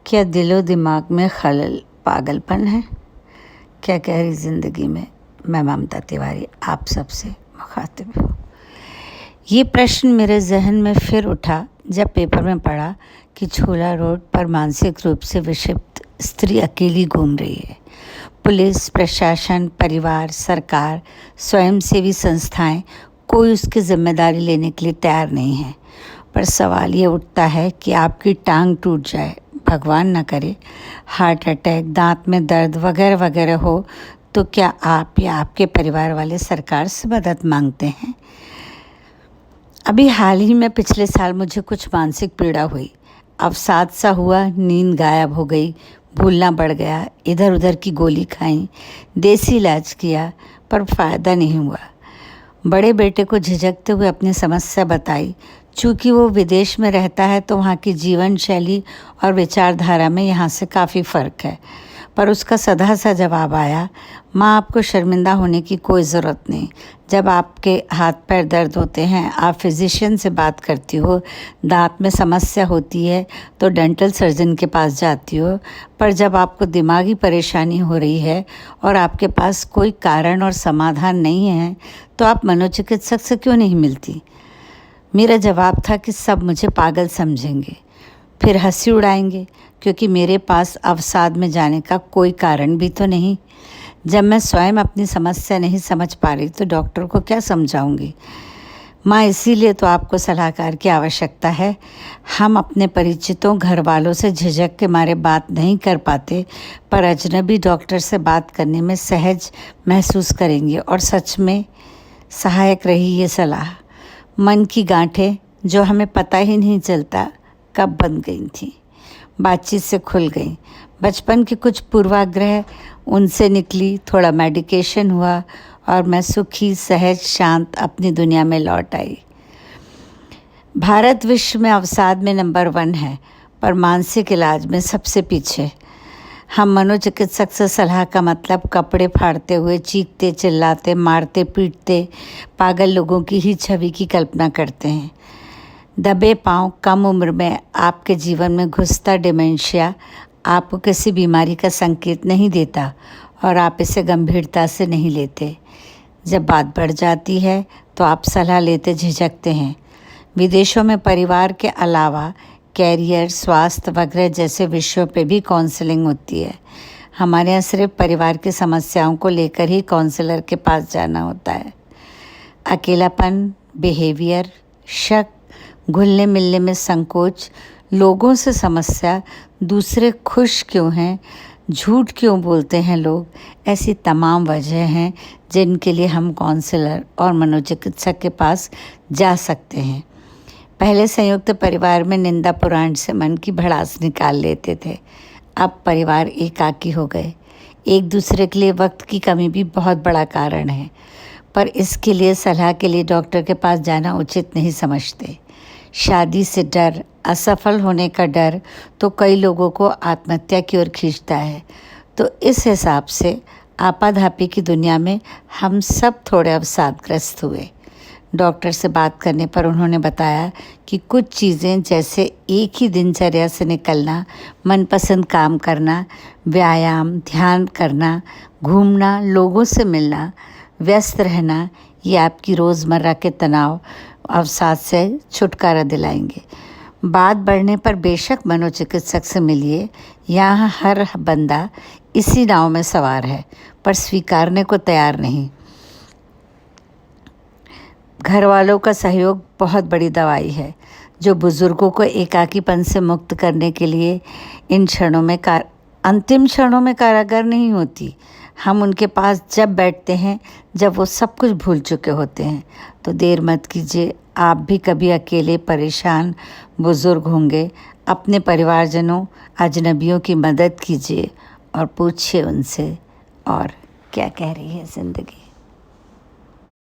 क्या दिलो दिमाग में खलल पागलपन है? क्या गहरी ज़िंदगी में? मैं ममता तिवारी आप सबसे मुखातिब हूँ। ये प्रश्न मेरे जहन में फिर उठा जब पेपर में पढ़ा कि छोला रोड पर मानसिक रूप से विक्षिप्त स्त्री अकेली घूम रही है। पुलिस, प्रशासन, परिवार, सरकार, स्वयंसेवी संस्थाएं कोई उसकी जिम्मेदारी लेने के लिए तैयार नहीं है। पर सवाल ये उठता है कि आपकी टांग टूट जाए, भगवान न करे, हार्ट अटैक, दांत में दर्द वगैरह वगैरह हो तो क्या आप या आपके परिवार वाले सरकार से मदद मांगते हैं? अभी हाल ही में पिछले साल मुझे कुछ मानसिक पीड़ा हुई। अवसाद सा हुआ, नींद गायब हो गई, भूलना बढ़ गया, इधर उधर की गोली खाई, देसी इलाज किया पर फ़ायदा नहीं हुआ। बड़े बेटे को झिझकते हुए अपनी समस्या बताई। चूँकि वो विदेश में रहता है तो वहाँ की जीवन शैली और विचारधारा में यहाँ से काफ़ी फ़र्क है। पर उसका सधा सा जवाब आया, माँ आपको शर्मिंदा होने की कोई ज़रूरत नहीं। जब आपके हाथ पैर दर्द होते हैं, आप फिजिशियन से बात करती हो, दांत में समस्या होती है तो डेंटल सर्जन के पास जाती हो, पर जब आपको दिमागी परेशानी हो रही है और आपके पास कोई कारण और समाधान नहीं है तो आप मनोचिकित्सक से क्यों नहीं मिलती? मेरा जवाब था कि सब मुझे पागल समझेंगे, फिर हंसी उड़ाएंगे क्योंकि मेरे पास अवसाद में जाने का कोई कारण भी तो नहीं। जब मैं स्वयं अपनी समस्या नहीं समझ पा रही तो डॉक्टर को क्या समझाऊंगी? माँ, इसीलिए तो आपको सलाहकार की आवश्यकता है। हम अपने परिचितों, घर वालों से झिझक के मारे बात नहीं कर पाते, पर अजनबी डॉक्टर से बात करने में सहज महसूस करेंगे और सच में सहायक रही ये सलाह। मन की गांठें जो हमें पता ही नहीं चलता कब बन गई थी, बातचीत से खुल गई। बचपन के कुछ पूर्वाग्रह उनसे निकली, थोड़ा मेडिकेशन हुआ और मैं सुखी, सहज, शांत अपनी दुनिया में लौट आई। भारत विश्व में अवसाद में नंबर 1 है, पर मानसिक इलाज में सबसे पीछे। हम मनोचिकित्सक से सलाह का मतलब कपड़े फाड़ते हुए, चीखते चिल्लाते, मारते पीटते पागल लोगों की ही छवि की कल्पना करते हैं। दबे पांव, कम उम्र में आपके जीवन में घुसता डिमेंशिया आपको किसी बीमारी का संकेत नहीं देता और आप इसे गंभीरता से नहीं लेते। जब बात बढ़ जाती है तो आप सलाह लेते झिझकते हैं। विदेशों में परिवार के अलावा कैरियर, स्वास्थ्य वगैरह जैसे विषयों पे भी काउंसलिंग होती है। हमारे यहाँ सिर्फ परिवार की समस्याओं को लेकर ही काउंसलर के पास जाना होता है। अकेलापन, बिहेवियर, शक, घुलने मिलने में संकोच, लोगों से समस्या, दूसरे खुश क्यों हैं, झूठ क्यों बोलते हैं लोग, ऐसी तमाम वजह हैं जिनके लिए हम काउंसलर और मनोचिकित्सक के पास जा सकते हैं। पहले संयुक्त परिवार में निंदा पुराण से मन की भड़ास निकाल लेते थे। अब परिवार एकाकी हो गए। एक दूसरे के लिए वक्त की कमी भी बहुत बड़ा कारण है, पर इसके लिए सलाह के लिए डॉक्टर के पास जाना उचित नहीं समझते। शादी से डर, असफल होने का डर तो कई लोगों को आत्महत्या की ओर खींचता है। तो इस हिसाब से आपाधापी की दुनिया में हम सब थोड़े अवसादग्रस्त हुए। डॉक्टर से बात करने पर उन्होंने बताया कि कुछ चीज़ें जैसे एक ही दिनचर्या से निकलना, मनपसंद काम करना, व्यायाम, ध्यान करना, घूमना, लोगों से मिलना, व्यस्त रहना, ये आपकी रोज़मर्रा के तनाव, अवसाद से छुटकारा दिलाएंगे। बात बढ़ने पर बेशक मनोचिकित्सक से मिलिए। यहाँ हर बंदा इसी नाव में सवार है, पर स्वीकारने को तैयार नहीं। घर वालों का सहयोग बहुत बड़ी दवाई है जो बुज़ुर्गों को एकाकीपन से मुक्त करने के लिए अंतिम क्षणों में कारागर नहीं होती। हम उनके पास जब बैठते हैं जब वो सब कुछ भूल चुके होते हैं। तो देर मत कीजिए, आप भी कभी अकेले, परेशान बुज़ुर्ग होंगे। अपने परिवारजनों, अजनबियों की मदद कीजिए और पूछिए उनसे, और क्या कह रही है ज़िंदगी।